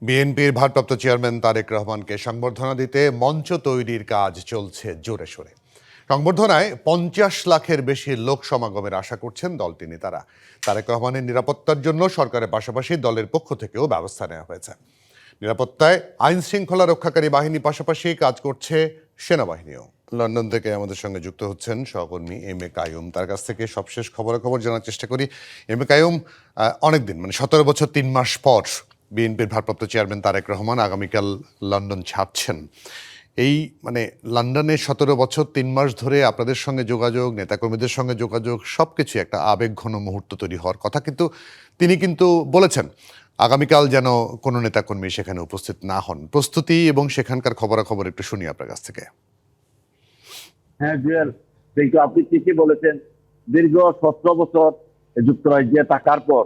বিএনপির ভারপ্রাপ্ত চেয়ারম্যান তারেক রহমানকে সংবর্ধনা দিতে মঞ্চ তৈরির কাজ চলছে জোরে সোরে। সংবর্ধনায় 50 লাখের বেশি লোক সমাগমের আশা করছেন দলটির নেতারা। তারেক রহমানের নিরাপত্তার জন্য সরকারের পাশাপাশি দলের পক্ষ থেকেও ব্যবস্থা নেওয়া হয়েছে। নিরাপত্তায় আইন শৃঙ্খলা রক্ষাকারী বাহিনীর পাশাপাশি কাজ করছে সেনাবাহিনীও। লন্ডন থেকে আমাদের সঙ্গে যুক্ত হচ্ছেন সহকর্মী এম এ কাইয়ুম। তার কাছ থেকে সবশেষ খবরাখবর জানার চেষ্টা করি। এম এ কাইয়ুম, অনেকদিন 17 বছর 3 মাস পর বিএনপির ভারপ্রাপ্ত চেয়ারম্যান তারেক রহমান আগামীকাল লন্ডন ছাড়ছেন। এই লন্ডনে 17 বছর 3 মাস ধরে আপনাদের সঙ্গে যোগাযোগ, নেতাকর্মীদের সঙ্গে যোগাযোগ, সবকিছু একটা আবেগঘন মুহূর্ত তৈরি হওয়ার কথা, কিন্তু তিনি বলেছেন আগামীকাল যেন কোনো নেতাকর্মী সেখানে উপস্থিত না হন। প্রস্তুতি এবং সেখানকার খবরাখবর একটু শুনি আপনার কাছ থেকে। হ্যাঁ জুয়েল, কিন্তু আপনি ঠিকই বলেছেন। দীর্ঘ 17 বছর যুক্তরাজ্যে থাকার পর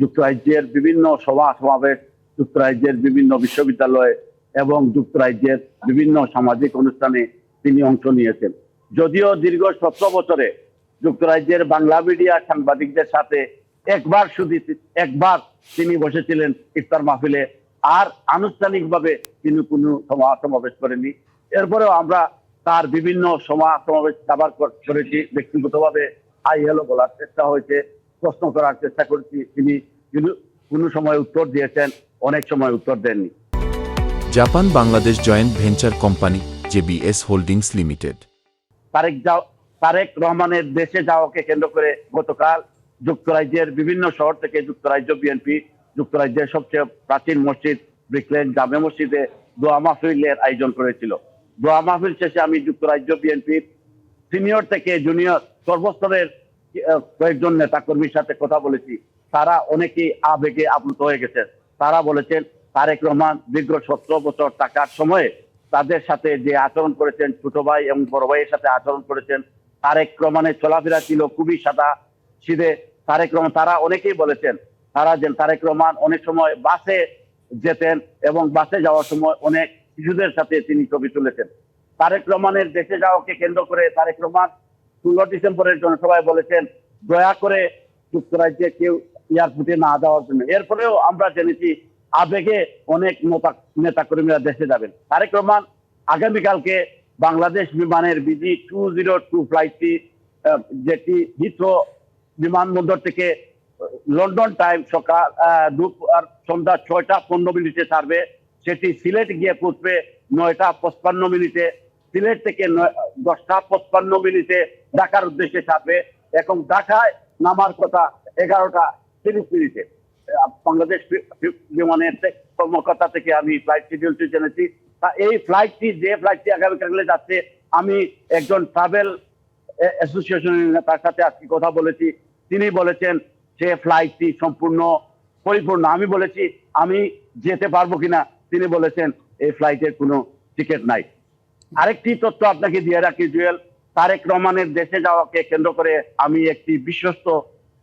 যুক্তরাজ্যের বিভিন্ন সমাবেশ, যুক্তরাজ্যের বিভিন্ন বিশ্ববিদ্যালয়ে এবং যুক্তরাজ্যের বিভিন্ন সামাজিক অনুষ্ঠানে তিনি অংশ নিয়েছেন। যদিও দীর্ঘ 17 বছরে যুক্তরাজ্যের বাংলা মিডিয়া সাংবাদিকদের সাথে একবার তিনি বসেছিলেন ইফতার মাহফিলে, আর আনুষ্ঠানিকভাবে তিনি কোনো সমাবেশ করেননি। এরপরেও আমরা তার বিভিন্ন সমাবেশ কভার করেছি। ব্যক্তিগতভাবে হাই হ্যালো বলার চেষ্টা হয়েছে, প্রশ্ন করার চেষ্টা করেছি। তিনি কোনো সময় উত্তর দিয়েছেন, অনেক সময় উত্তর দেননি। Japan Bangladesh joint venture company JBS holdings limited. Tarique রহমানের দেশে যাওয়াকে কেন্দ্র করে গতকাল যুক্তরাজ্যের বিভিন্ন শহর থেকে যুক্তরাজ্য বিএনপি যুক্তরাজ্যের সবচেয়ে প্রাচীন মসজিদ ব্রিকলেন জামে মসজিদে দোয়া মাহফিলের আয়োজন করেছিল। দোয়া মাহফিল শেষে আমি যুক্তরাজ্য বিএনপির সিনিয়র থেকে জুনিয়র সর্বস্তরের কয়েকজন নেতা কর্মীর সাথে কথা বলেছি। তারা অনেকেই আবেগে আপ্লুত হয়ে গেছেন। তারা বলেছেন তারেক রহমান দীর্ঘ 17 বছর থাকার সময়ে তাদের সাথে যে আচরণ করেছেন, ছোট ভাই এবং বড় ভাইয়ের সাথে আচরণ করেছেন, তারেক রহমানের চলাফেরা ছিল খুবই সাদা সিধে। তারেক রহমান, তারা অনেকেই বলেছেন তারেক রহমান অনেক সময় বাসে যেতেন এবং বাসে যাওয়ার সময় অনেক শিশুদের সাথে তিনি ছবি তুলেছেন। তারেক রহমানের দেশে যাওয়াকে কেন্দ্র করে তারেক রহমান 16 ডিসেম্বরের জনসভায় বলেছেন দয়া করে যুক্তরাজ্যে কেউ এয়ারপোর্টে না যাওয়ার জন্য। এরপরেও আমরা জেনেছি আবেগে অনেক নেতা কর্মীরা দেশে যাবেন। তারেক রহমান আগামীকালকে বাংলাদেশ বিমানের BG 202 ফ্লাইটটি যেটি হিথ্রো বিমানবন্দর থেকে লন্ডন টাইম সন্ধ্যা 6টা 15 ছাড়বে, সেটি সিলেট গিয়ে পৌঁছবে 9টা 55। সিলেট থেকে 10টা 55 ঢাকার উদ্দেশ্যে ছাড়বে এবং ঢাকায় নামার কথা 11টা 30। বাংলাদেশ বিমানের কর্মকর্তা থেকে আমি ফ্লাইট শিডিউলটি জেনেছি। এই যে ফ্লাইটটি আগামীকালে যাচ্ছে, আমি একজন ট্রাভেল অ্যাসোসিয়েশনের তার সাথে আজকে কথা বলেছি। তিনি বলেছেন সে ফ্লাইটটি সম্পূর্ণ পরিপূর্ণ। আমি বলেছি আমি যেতে পারবো কিনা, তিনি বলেছেন এই ফ্লাইটের কোনো টিকিট নাই। আরেকটি তথ্য আপনাকে দিয়ে রাখি জুয়েল, তারেক রহমানের দেশে যাওয়াকে কেন্দ্র করে আমি একটি বিশ্বস্ত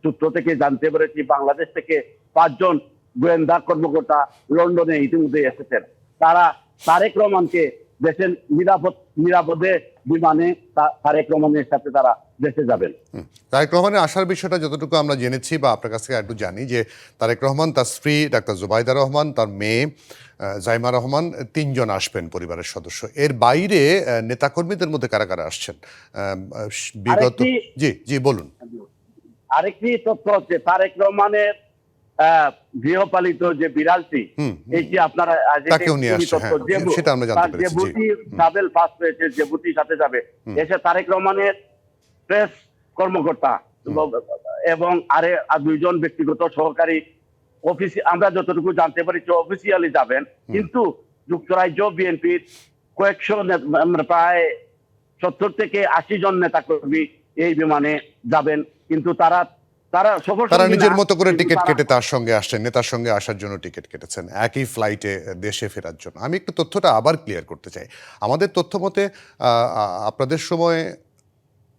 সূত্র থেকে জানতে পেরেছি বাংলাদেশ থেকে 5 জন গোয়েন্দা কর্মকর্তা লন্ডনে ইতিমধ্যে এসেছেন। তারা তারেক রহমানকে দেশের নিরাপদে বিমানে তারেক রহমানের সাথে তারা দেশে যাবেন। তারেক রহমানের আসার বিষয়টা যতটুকু আমরা জেনেছি বা আপনার কাছ থেকে একটু জানি যে তারেক রহমান, তার স্ত্রী ডাক্তার জুবাইদা রহমান, তার মেয়ে জাইমা রহমান, 3 জন আসবেন পরিবারের সদস্য। এর বাইরে নেতাকর্মীদের মধ্যে কারা কারা আসছেন বিগত? জি বলুন। আরেকটি তথ্য হচ্ছে তারেক রহমানের গৃহপালিত যে বিড়ালটি, এই যে আপনারা সেটা আমরা জানতে পেরেছি। জেবুতি ট্রাভেল ফার্স্ট হয়েছে, জেবুতির সাথে যাবে। এসে তারেক রহমানের প্রেস কর্মকর্তা এবং আরে 2 জন ব্যক্তিগত সহকারী আমরা যতটুকু জানতে পারি অফিসিয়ালি যাবেন। কিন্তু যুক্তরাজ্য বিএনপির কয়েকশো প্রায় 70 থেকে 80 জন নেতা কর্মী এই বিমানে যাবেন। কিন্তু তারা নিজের মতো করে টিকিট কেটে তার সঙ্গে আসছেন, নেতার সঙ্গে আসার জন্য টিকিট কেটেছেন একই ফ্লাইটে দেশে ফেরার জন্য। আমি একটু তথ্যটা আবার ক্লিয়ার করতে চাই। আমাদের তথ্য মতে আপনাদের সময়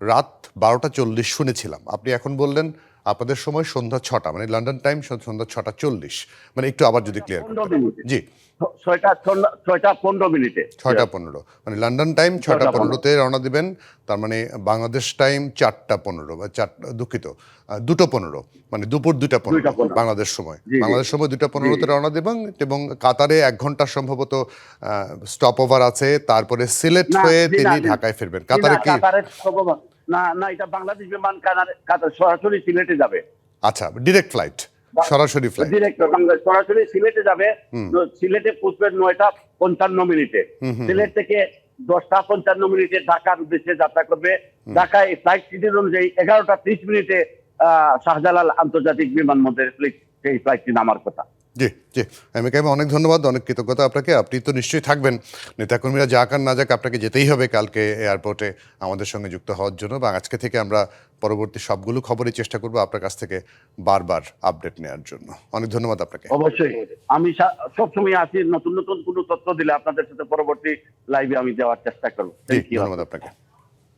রাত 12টা 40 শুনেছিলাম, আপনি এখন বললেন আপনাদের সময় সন্ধ্যা 6টা, মানে লন্ডন টাইম সন্ধ্যা 6:40, মানে একটু আবার যদি ক্লিয়ার 15 মিনিটে জি 6টা 15 মিনিটে 6:15, মানে লন্ডন টাইম 6:15-তে রওনা দিবেন। তার মানে বাংলাদেশ টাইম 4:15 বা 4, দুঃখিত, 2:15, মানে দুপুর 2:15 2:15 বাংলাদেশ সময়। জি, জি। বাংলাদেশ সময় 2:15-তে রওনা দিবেন এবং কাতারে 1 ঘন্টা সম্ভবত স্টপ ওভার আছে, তারপরে সিলেট না, হয়ে জি না, তিনি জি। ঢাকায় ফিরবেন। জি না, কাতারে কি? কাতারের খবর না, না, এটা বাংলাদেশ বিমান কাতার সরাসরি সিলেটে যাবে। আচ্ছা, ডিরেক্ট ফ্লাইট, সরাসরি ফ্লাইট। ডিরেক্ট বাংলাদেশ সরাসরি সিলেটে যাবে। সিলেটে পৌঁছবে 9:55 মিনিটে। সিলেট থেকে 10:55 ঢাকার উদ্দেশ্যে যাত্রা করবে। ঢাকায় ফ্লাইট শিডিউল অনুযায়ী 11:30 মিনিটে শাহজালাল আন্তর্জাতিক বিমানবন্দরে সেই ফ্লাইটটি নামার কথা। জি জি, আমি অনেক ধন্যবাদ, অনেক কৃতজ্ঞতা আপনাকে। আপনি তো নিশ্চয়ই থাকবেন, নেতাকর্মীরা যাক আর না যাক আপনাকে যেতেই হবে কালকে এয়ারপোর্টে আমাদের সঙ্গে যুক্ত হওয়ার জন্য। বা আজকে থেকে আমরা পরবর্তী সবগুলো খবরই চেষ্টা করব আপনার কাছ থেকে বারবার আপডেট নেওয়ার জন্য। অনেক ধন্যবাদ আপনাকে। অবশ্যই আমি সবসময় আছি, নতুন নতুন কোনো তথ্য দিলে আপনাদের সাথে পরবর্তী লাইভে আমি দেওয়ার চেষ্টা করব। জি, ধন্যবাদ আপনাকে।